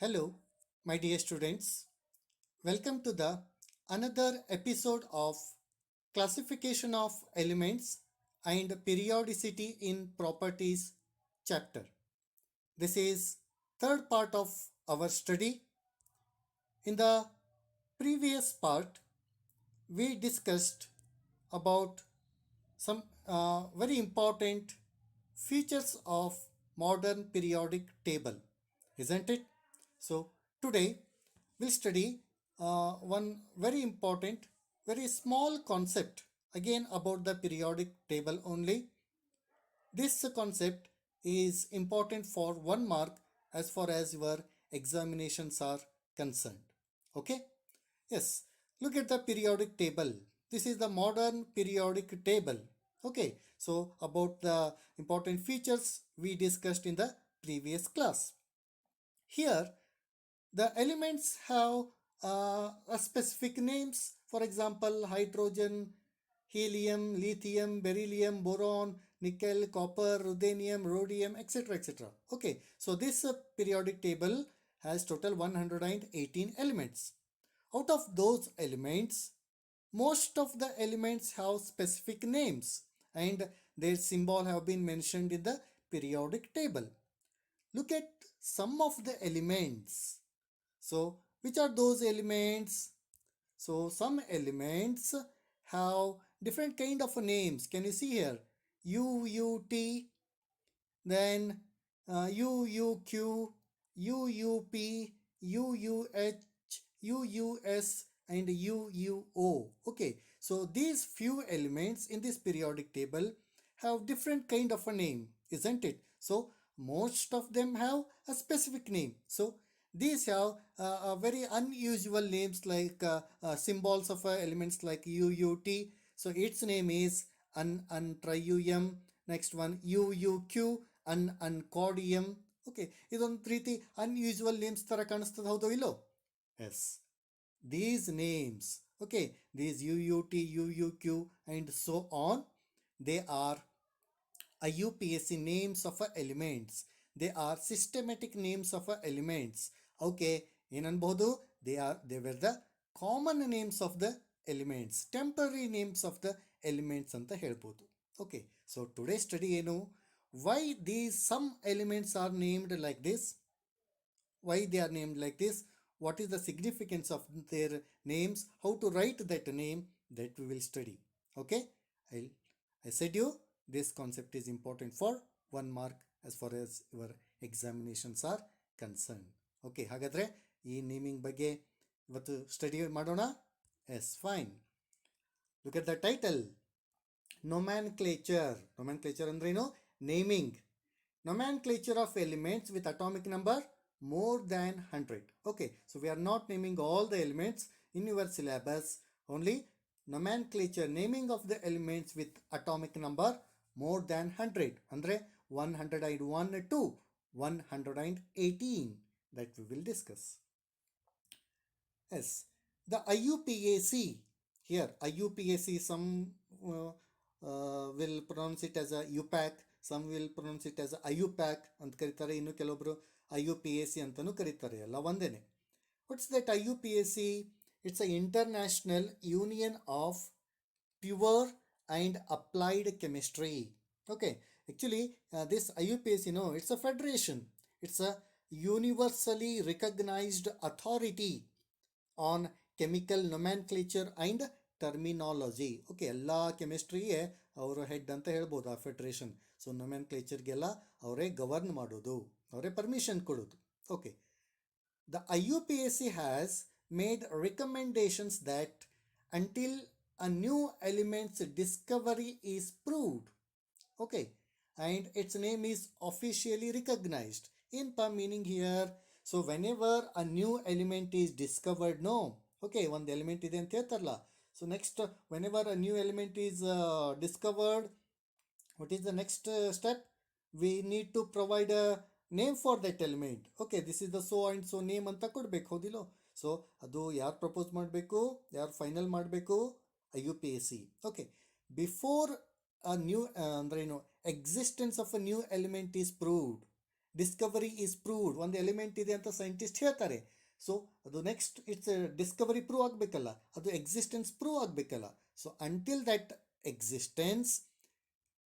Hello, my dear students. Welcome to the another episode of Classification of Elements and Periodicity in Properties chapter. This is third part of our study. In the previous part, we discussed about some very important features of modern periodic table, isn't it? So today we'll study one very important, very small concept again about the periodic table only. This concept is important for 1 mark as far as your examinations are concerned. Okay? Yes, look at the periodic table. This is the modern periodic table. Okay, so about the important features we discussed in the previous class. Here, the elements have a specific names. For example, hydrogen, helium, lithium, beryllium, boron, nickel, copper, ruthenium, rhodium, etc. etc. Okay, so this periodic table has total 118 elements. Out of those elements, most of the elements have specific names and their symbol have been mentioned in the periodic table. Look at some of the elements. So, which are those elements? So, some elements have different kind of names. Can you see here? UUT, then UUQ, UUP, UUH, UUS, and UUO. Okay, so these few elements in this periodic table have different kind of a name, isn't it? So most of them have a specific name. So these have very unusual names like symbols of elements like UUT. So its name is Trium. Next one UUQ, Ancodium. Okay, ಇದೊಂದು ರೀತಿ unusual names ತರ ಕಾಣಿಸ್ತದೆ ಹೌದು ಇಲ್ಲೋ? Yes, these names, okay, these UUT, UUQ and so on, they are IUPAC names of elements. They are systematic names of elements. Okay, ಏನನ್ಬಹುದು? They were the common names of the elements, temporary names of the elements ಅಂತ ಹೇಳ್ಬೋದು. Okay, so today's study ಏನು? Why these some elements are named like this? Why they are named like this? What is the significance of their names? How to write that name? That we will study. Okay, I said you this concept is important for 1 mark as far as your examinations are concerned. Okay, ಹಾಗಾದ್ರೆ ಈ naming ಬಗ್ಗೆ ಇವತ್ತು study ಮಾಡೋಣ. S fine. Look at the title. Nomenclature. Nomenclature ಅಂದ್ರೇನು? Naming. Nomenclature of elements with atomic number more than 100. Okay, so we are not naming all the elements in your syllabus. Only nomenclature, naming of the elements with atomic number more than 100. Andre 101 to 118 that we will discuss. Yes, the IUPAC. Here IUPAC, some will pronounce it as a UPAC, some will pronounce it as IUPAC ಅಂತ ಕರೀತಾರೆ, ಇನ್ನು ಕೆಲವೊಬ್ರು IUPAC ಅಂತಾನೂ ಕರೀತಾರೆ, ಎಲ್ಲ ಒಂದೇನೆ. What's that IUPAC? It's an international union of pure and applied chemistry. Okay, actually this IUPAC, it's a federation. It's a universally recognized authority on chemical nomenclature and terminology. Okay, ಎಲ್ಲ ಕೆಮಿಸ್ಟ್ರಿಗೆ ಅವರು head ಅಂತ ಹೇಳ್ಬೋದು ಆ federation. So ನೊಮೆನ್ಕ್ಲೇಚರ್ಗೆಲ್ಲ ಅವರೇ govern ಮಾಡೋದು, ಅವರೇ permission ಕೊಡೋದು. Okay, the IUPAC has made recommendations that until a new element's discovery is proved, okay, and its name is officially recognized. In per meaning here, so whenever a new element is discovered, no, okay, ಒಂದು element ಇದೆ ಅಂತ ಹೇಳ್ತಾರಲ್ಲ. So next, whenever a new element is discovered, what is the next step? We need to provide a name for that element. Okay, this is the so and so name ಅಂತ ಕೊಡ್ಬೇಕು, ಹೌದಿಲ್ಲೋ? So ಅದು ಯಾರು propose ಮಾಡಬೇಕು, ಯಾರು final ಮಾಡಬೇಕು? IUPAC. Okay, before a new ಅಂದ್ರೆ ಏನು existence of a new element is proved, discovery is proved, ಒಂದು ಎಲಿಮೆಂಟ್ ಇದೆ ಅಂತ ಸೈಂಟಿಸ್ಟ್ ಹೇಳ್ತಾರೆ. ಸೊ ಅದು ನೆಕ್ಸ್ಟ್ ಇಟ್ಸ್ ಡಿಸ್ಕವರಿ ಪ್ರೂವ್ ಆಗಬೇಕಲ್ಲ, ಅದು ಎಕ್ಸಿಸ್ಟೆನ್ಸ್ ಪ್ರೂವ್ ಆಗಬೇಕಲ್ಲ. So until that existence,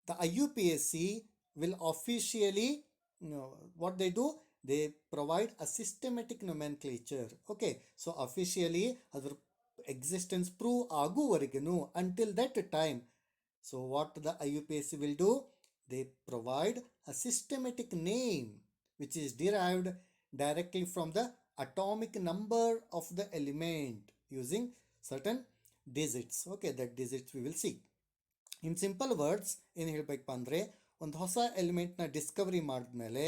the IUPAC will officially, what they do, they provide a systematic nomenclature. Okay, so officially ಅದರ existence prove ಆಗುವವರೆಗೂ, until that time, so what the IUPAC will do, they provide a systematic name which is derived directly from the atomic number of the element using certain digits. Okay, that digits we will see. In simple words ಏನು ಹೇಳಬೇಕಪ್ಪ ಅಂದರೆ, ಒಂದು ಹೊಸ ಎಲಿಮೆಂಟ್ನ Discovery ಮಾಡಿದ್ಮೇಲೆ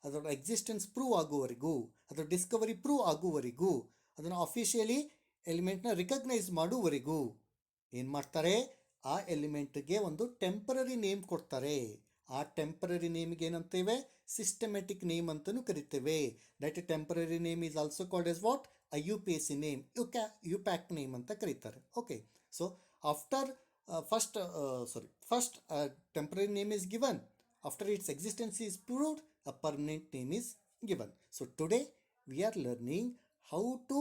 ಅದರ existence prove ಆಗುವವರೆಗೂ, ಅದರ Discovery prove ಆಗುವವರೆಗೂ, ಅದನ್ನು ಅಫಿಷಿಯಲಿ ಎಲಿಮೆಂಟ್ನ ರಿಕಗ್ನೈಸ್ ಮಾಡುವವರೆಗೂ ಏನು ಮಾಡ್ತಾರೆ, ಆ ಎಲಿಮೆಂಟ್ಗೆ ಒಂದು ಟೆಂಪರರಿ ನೇಮ್ ಕೊಡ್ತಾರೆ. ಆ ಟೆಂಪರರಿ ನೇಮ್ಗೆ ಏನಂತೇವೆ, ಸಿಸ್ಟಮೆಟಿಕ್ ನೇಮ್ ಅಂತಲೂ ಕರಿತೇವೆ. That temporary name is also called as what, IUPAC name, IUPAC name ಅಂತ ಕರೀತಾರೆ. Okay, so after first a temporary name is given. After its existence is proved, a permanent name is given. So today we are learning how to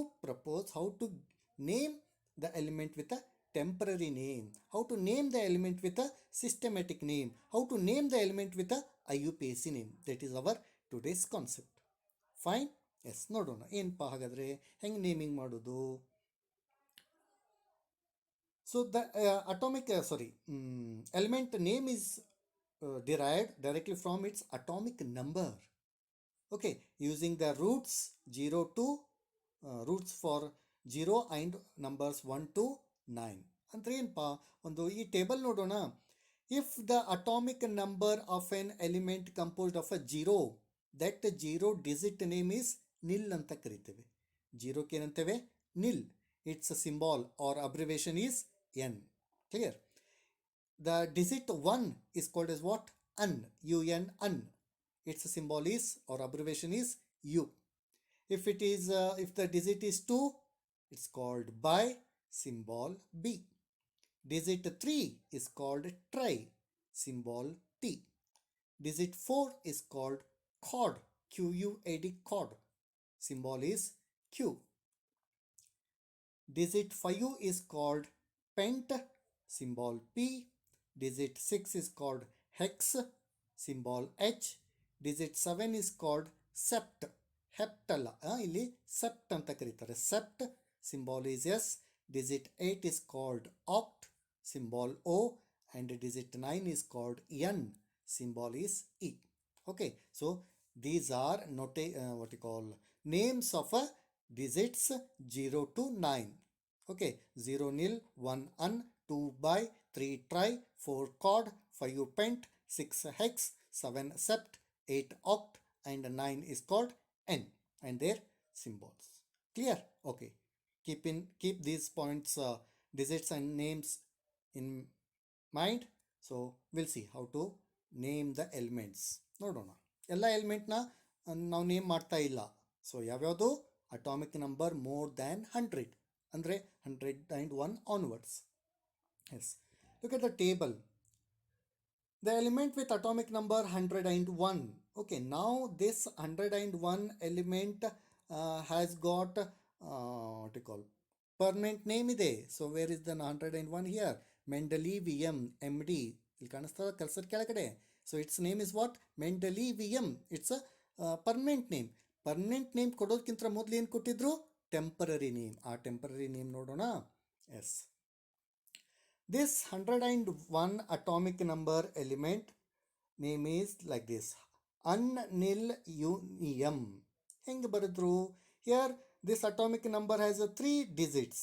name the element with a temporary name, how to name the element with a systematic name, how to name the element with a IUPAC name. That is our today's concept. Fine? Yes, ನೋಡೋಣ ಏನಪ್ಪ ಹಾಗಾದರೆ ಹೆಂಗೆ naming ಮಾಡೋದು. So the element name is derived directly from its atomic number. Okay, using the roots 0 to roots for 0 and numbers 1 to 9. ಅಂದ್ರೆ ಏನಪ್ಪ, ಒಂದು ಈ table ನೋಡೋಣ. If the atomic number of an element composed of a 0, that 0 digit name is nil ಅಂತ ಕರಿತೇವೆ. 0ಕ್ಕೆ ಏನಂತೇವೆ, nil. Its symbol or abbreviation is N. Clear? The digit 1 is called as what? Un. UN. Un. Its symbol is or abbreviation is U. If the digit is 2, it's called bi, symbol B. Digit 3 is called tri, symbol T. Digit 4 is called quad, QUAD, quad, symbol is Q. Digit 5 is called pent, symbol P. Digit 6 is called hex, symbol H. Digit 7 is called sept, ಹೆಪ್ಟಲ್ಲ, ಇಲ್ಲಿ ಸೆಪ್ಟ್ ಅಂತ ಕರೀತಾರೆ, ಸೆಪ್ಟ್, symbol is S. Digit 8 is called oct, symbol O. And digit 9 is called N, symbol is E. Okay, so these are names of digits 0 to 9. Okay, 0 nil, 1 un, 2 bi, 3 tri, 4 quad, 5 pent, 6 hex, 7 sept, 8 oct, and 9 is called N, and their symbols. Clear? Okay, keep these points, digits and names in mind. So we'll see how to name the elements. ನೋಡೋಣ. ಎಲ್ಲ ಎಲಿಮೆಂಟ್ನ ನಾವು name ಮಾಡ್ತಾ ಇಲ್ಲ. So ಯಾವ್ಯಾವುದು atomic number more than 100, ಅಂದರೆ 101 onwards. Yes, look at the table. The element with atomic number 101. Okay, now this 101 element has got permanent name ಇದೆ. So where is the 101 here? Mendelevium, MD. ಇಲ್ಲಿ ಕಾಣಿಸ್ತದ cursor ಕೆಳಗಡೆ. So its name is what? Mendelevium. It's a permanent name. Permanent name ಕೊಡೋದಕ್ಕಿಂತ ಮೊದಲು ಏನು ಕೊಟ್ಟಿದ್ರು? Temporary name. ಆ temporary name ನೋಡೋಣ. Yes, this 101 atomic number element name is like this, unnilunium. ಹೆಂಗೆ ಬರೆದ್ರು? Here this atomic number has 3 digits,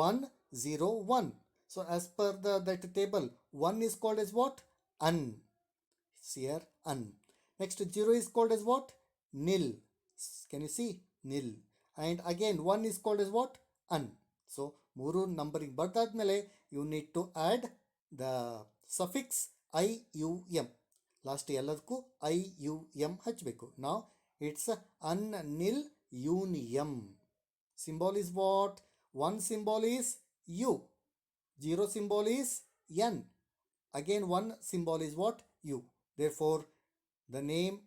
1 0 1. So as per that table, 1 is called as what? Un. Here un. Next 0 is called as what? Nil. Can you see? Nil. And again 1 is called as what? Un. So ಮೂರು numbering ಬರ್ದಾದ್ಮೇಲೆ you need to add the suffix IUM. Last ಎಲ್ಲದಕ್ಕೂ IUM ಹಚ್ಚಬೇಕು. ನಾವು its unnilunium. Symbol is what? 1 symbol is U, 0 symbol is N, again 1 symbol is what? U. Therefore the name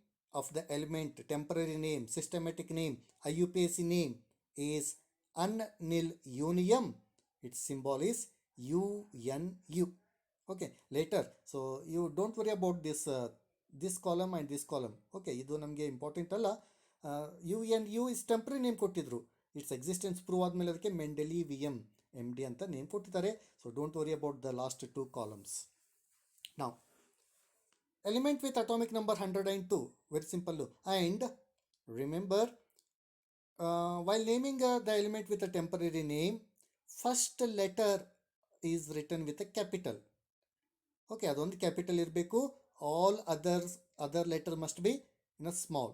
of the element, temporary name, systematic name, IUPAC name is unnil unium. Its symbol is UNU. Okay, later. So you don't worry about this column and this column. Okay, ಇದು ನಮಗೆ important ಅಲ್ಲ. UNU is temporary name ಕೊಟ್ಟಿದ್ರು. It's existence prove ಆದಮೇಲೆ ಅದಕ್ಕೆ ಮೆಂಡೆಲಿವಿಯಂ MD ಅಂತ name ಕೊಟ್ಟಿದ್ದಾರೆ. So don't worry about the last 2 columns. Now, element with atomic number 102, very simple. And remember, while naming the element with a temporary name, first letter is written with a capital. Okay, ಅದೊಂದು capital ಇರಬೇಕು. All other letter must be in a small.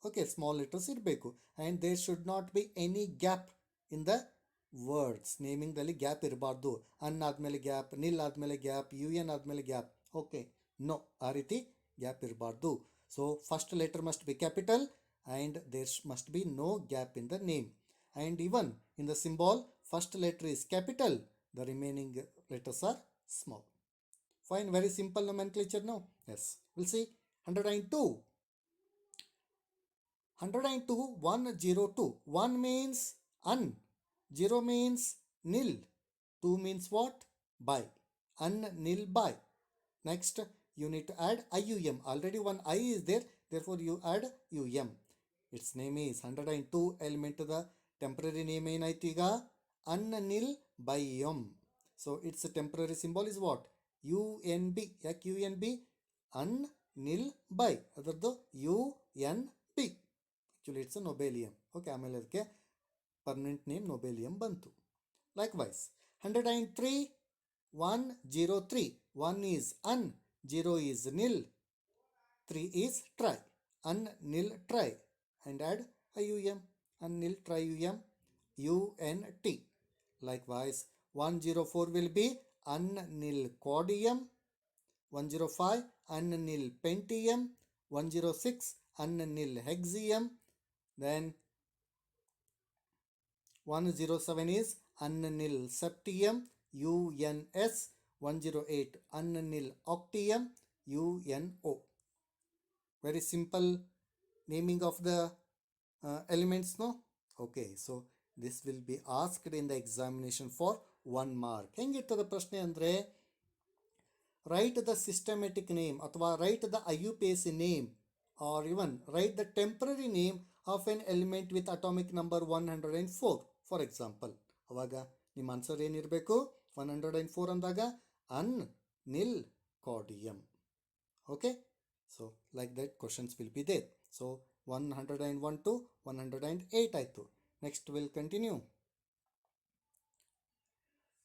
Okay, small letters ಇರಬೇಕು. And there should not be any gap in the words. ನೇಮಿಂಗ್ದಲ್ಲಿ gap ಇರಬಾರ್ದು. Un ಆದಮೇಲೆ gap, nil ಆದಮೇಲೆ gap, UN ಆದಮೇಲೆ gap. Okay, no, ಆ ರೀತಿ gap ಇರಬಾರ್ದು. So first letter must be capital and there must be no gap in the name. And even in the symbol, first letter is capital, the remaining letters are small. Fine, very simple nomenclature now. Yes, we'll see. 102. 102, 102. 1 means un, 0 means nil, 2 means what? By. Un, nil, by. Next, you need to add IUM. Already one I is there, therefore you add UM. Its name is 102 element of the temporary name ಏನಾಯ್ತು ಈಗ? Unnil by yum. So its temporary symbol is what? UNB. ಯಾಕೆ UNB? Unnil by. ಅದರದ್ದು UNB. Actually it's a nobelium. Okay, ಆಮೇಲೆ ಅದಕ್ಕೆ permanent name ನೊಬೇಲಿಯಂ ಬಂತು. Likewise, 103, 103. 1 is un, 0 is nil, 3 is try. Un, nil, try. And add IUM. Un, nil, try, UM, UNT. Likewise, 104 will be un, nil, codium. 105, un, nil, pentium. 106, un, nil, hexium. Then 107 is un, nil, septium. UNS. 108, un, nil, octium. UNO. Very simple naming of the elements, no? Okay, so this will be asked in the examination for 1 mark. ಹೆಂಗಿರ್ತದೆ ಪ್ರಶ್ನೆ ಅಂದರೆ, write the systematic name ಅಥವಾ write the IUPAC name or even write the temporary name of an element with atomic number 104. For example, ಅವಾಗ ನಿಮ್ಮ answer ಏನಿರಬೇಕು? 104 ಅಂದಾಗ un, nil, codium. Okay, so like that questions will be there. So 101 to 108 ಆಯಿತು. Next we'll continue.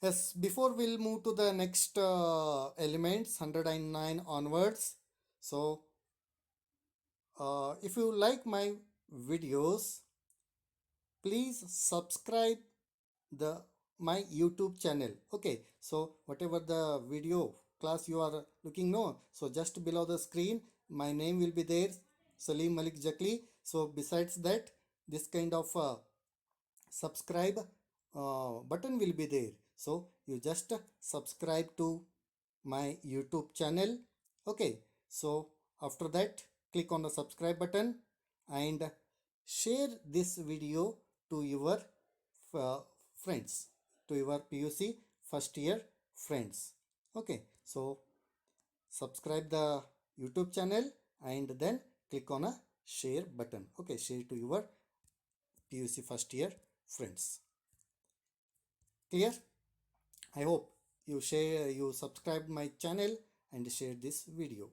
Yes, before we'll move to the next elements, 109 onwards. So if you like my videos, please subscribe my YouTube channel. Okay, so whatever the video class you are looking, no, so just below the screen my name will be there, Salim Malik Jakli. So besides that, this kind of subscribe button will be there. So you just subscribe to my YouTube channel. Okay, so after that click on the subscribe button and share this video to your friends, to your PUC first year friends. Okay, so subscribe the YouTube channel and then click on a share button. Okay, share to your PUC first year friends. Clear? I hope you subscribe my channel and share this video.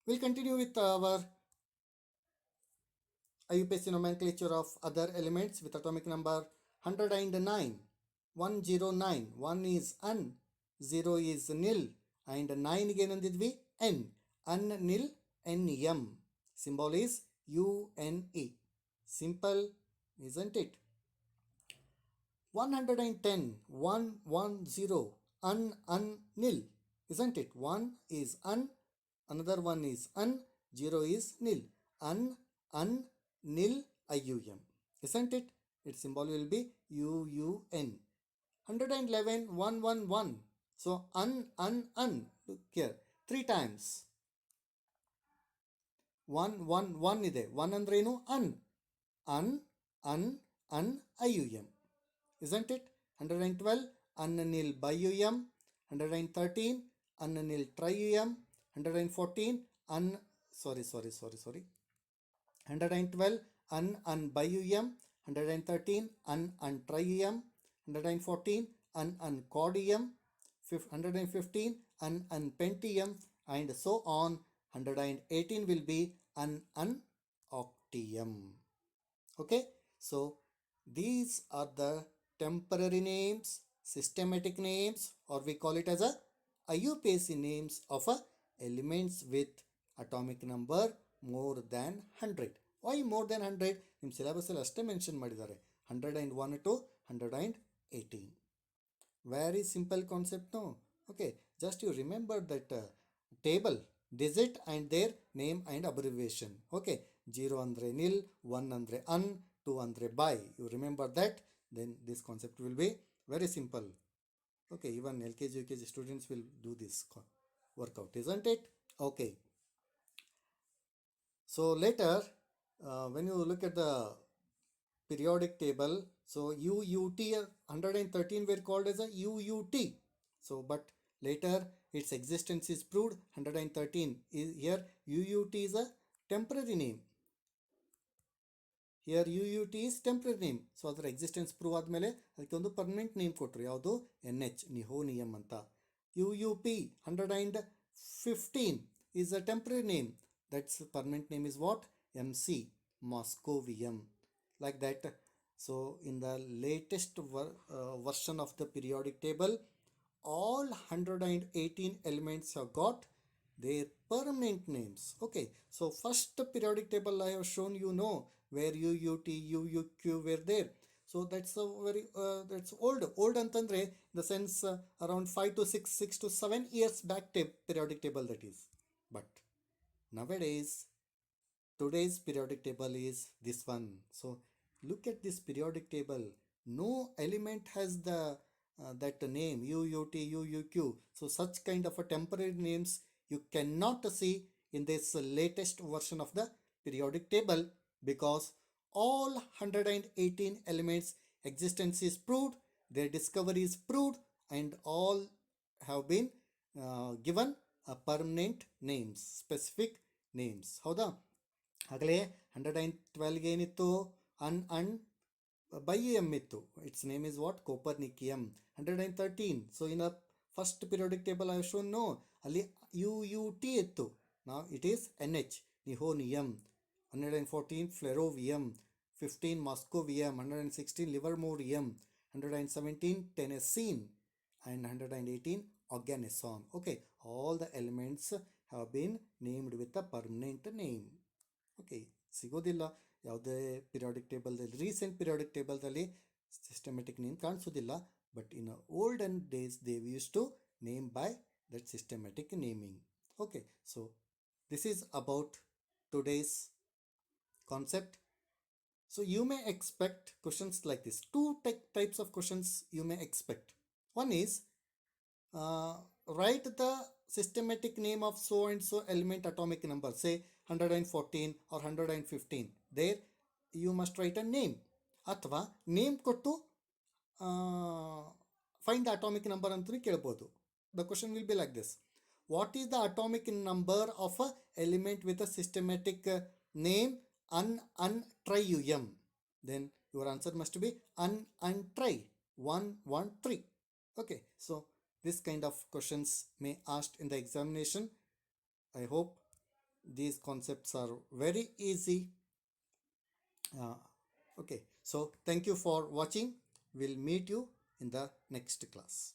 We'll continue with our IUPAC nomenclature of other elements with atomic number 109. 109. 1 is un, 0 is nil, and 9 ಗೆ ಏನಂದಿದ್ವಿ? N. Un, nil, NM. Symbol is UNE. Simple, isn't it? 110. 110. Un, nil. Isn't it? 1 is un, another one is un, 0 is nil. Un, nil, IUM. Isn't it? Its symbol will be UUN. 111, 111. So un. Look here, 3 times. 1 ಇದೆ. 1 ಅಂದ್ರೆ ಏನು? ಅನ್. ಅನ್, ಅನ್, ಅನ್, IUM. Isn't it? 112 annanil bium, 113 annanil trium, 114 un sorry 112 un bium, 113 un trium, 114 un cordium, 115 un pentium, and so on. 118 will be un octium. Okay, so these are the temporary names, systematic names, or we call it as a IUPAC names of elements with atomic number more than 100. Why more than 100? ನಿಮ್ಮ syllabus ಅಲ್ಲಿ ಅಷ್ಟೇ mention ಮಾಡಿದ್ದಾರೆ, 101 to 118. Very simple concept, no? Okay, just you remember that table, digit and their name and abbreviation. Okay, 0 andre nil, 1 andre un, 2 andre by. You remember that, then this concept will be very simple. Okay, even LKG UKG students will do this workout, isn't it? Okay, so later when you look at the periodic table, so UUT 113 were called as a UUT. So but later its existence is proved. 113 is here. UUT is a temporary name. Here UUT is temporary name. So ಅದರ existence prove ಆದಮೇಲೆ ಅದಕ್ಕೆ ಒಂದು permanent name ಕೊಟ್ಟರು, ಯಾವುದು? NH, ನಿಹೋನಿಯಂ ಅಂತ. UUP 115 is a temporary name. That's permanent name is what? MC, Moscovium. Like that. So in the latest version of the periodic table, all 118 elements have got their permanent names. Okay, so first periodic table I have shown you, know, where UUT, UUQ were there. So that's a very that's old ಅಂತಂದ್ರೆ in the sense around 5 to 6 to 7 years back periodic table that is. But nowadays today's periodic table is this one. So look at this periodic table. No element has the that name UUT, UUQ. So such kind of a temporary names you cannot see in this latest version of the periodic table, because all 118 elements existence is proved, their discovery is proved, and all have been given a permanent names, specific names. ಹೌದಾ? ಆಗಲೇ 112ಗೆ ಏನಿತ್ತು? ಅನ್ bium ಇತ್ತು. Its name is what? Copernicum. 113. So in a first periodic table I have shown, no, ಅಲ್ಲಿ UUT ಇತ್ತು. Now it is NH, Nihonium. 114 Flerovium, 15 Moscovium, 116 Livermorium, 117 Tennessine, and 118 Organeson. Okay, all the elements have been named with a permanent name. Okay, ಸಿಗೋದಿಲ್ಲ ಯಾವುದೇ periodic ಟೇಬಲ್ದಲ್ಲಿ, recent periodic ಟೇಬಲ್ದಲ್ಲಿ systematic name ಕಾಣಿಸೋದಿಲ್ಲ. But in olden days they use to name by that systematic ನೇಮಿಂಗ್. Okay, so this is about today's concept. So you may expect questions like this. Two types of questions you may expect. One is write the systematic name of so and so element atomic number, say 114 or 115. There you must write a name. ಅಥವಾ name ಕೊಟ್ಟು find the atomic number ಅಂತಲೂ ಕೇಳ್ಬೋದು. The question will be like this: what is the atomic number of a element with a systematic name un trium? Then your answer must be un tri 113. Okay, so this kind of questions may asked in the examination. I hope these concepts are very easy. Okay, so thank you for watching. We'll meet you in the next class.